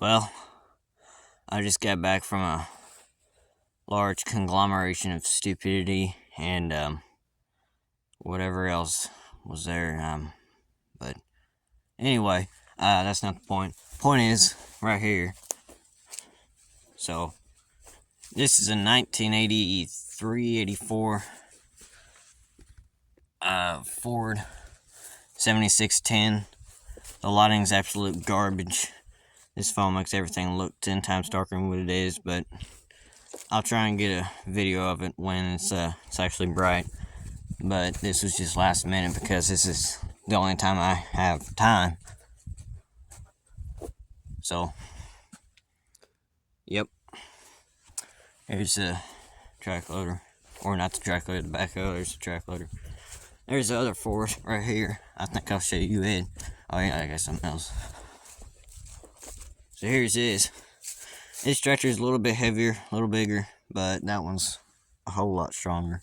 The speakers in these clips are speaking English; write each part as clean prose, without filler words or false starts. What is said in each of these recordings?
Well, I just got back from a large conglomeration of stupidity and whatever else was there. But anyway, that's not the point. Point is right here. So this is a 1983-84 Ford 7610. The lighting's absolute garbage. This phone makes everything look 10 times darker than what it is, but I'll try and get a video of it when it's actually bright. But this was just last minute because this is the only time I have time. So, yep. Here's the track loader. Or not the track loader, the backhoe. There's the track loader. There's the other Ford right here. I think I'll show you it. Oh yeah, I got something else. So here's this. This stretcher is a little bit heavier, a little bigger, but that one's a whole lot stronger.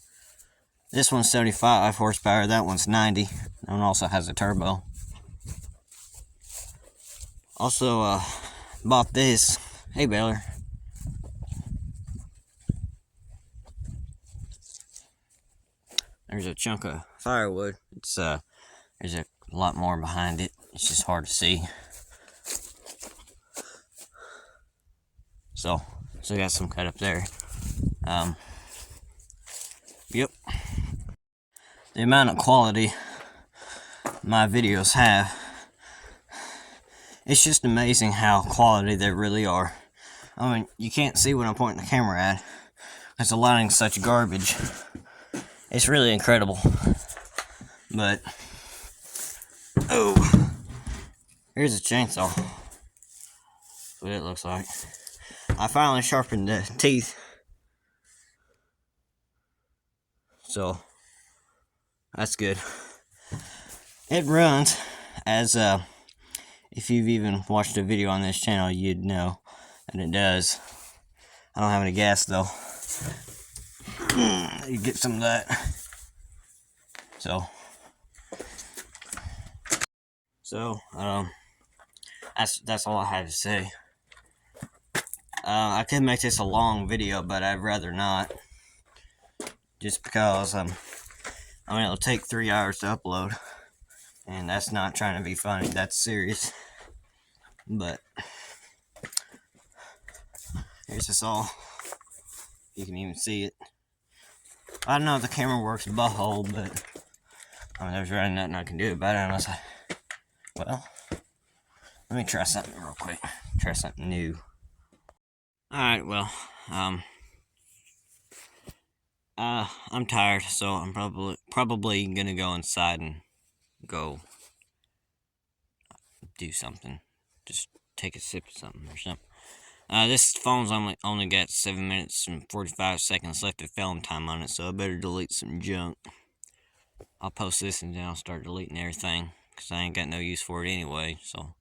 This one's 75 horsepower, that one's 90. That one also has a turbo. Also, bought this. Hey, Baylor. There's a chunk of firewood. It's there's a lot more behind it. It's just hard to see. So got some cut up there. Yep. The amount of quality my videos have, it's just amazing how quality they really are. I mean, you can't see what I'm pointing the camera at because the lighting's such garbage. It's really incredible. But, oh, here's a chainsaw. That's what it looks like. I finally sharpened the teeth. So, that's good. It runs as, if you've even watched a video on this channel, you'd know that it does. I don't have any gas though. You get some of that. So, that's all I have to say. I could make this a long video, but I'd rather not. Just because, I mean, it'll take 3 hours to upload. And that's not trying to be funny, that's serious. But, here's this all. You can even see it. I don't know if the camera works butthole, but I mean, there's really nothing I can do about it unless I... Well, let me try something real quick. Try something new. Alright, well, I'm tired, so I'm probably gonna go inside and go do something. Just take a sip of something or something. This phone's only got 7 minutes and 45 seconds left of film time on it, so I better delete some junk. I'll post this and then I'll start deleting everything, because I ain't got no use for it anyway, so.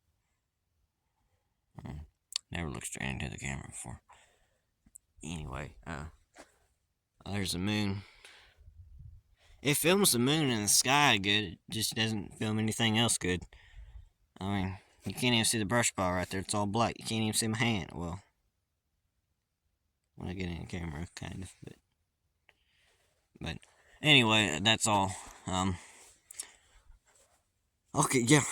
Never looked straight into the camera before. Anyway, there's the moon. It films the moon and the sky good, it just doesn't film anything else good. I mean, you can't even see the brush bar right there, it's all black. You can't even see my hand. Well, when I get in the camera, kind of, but anyway, that's all. Okay, yeah.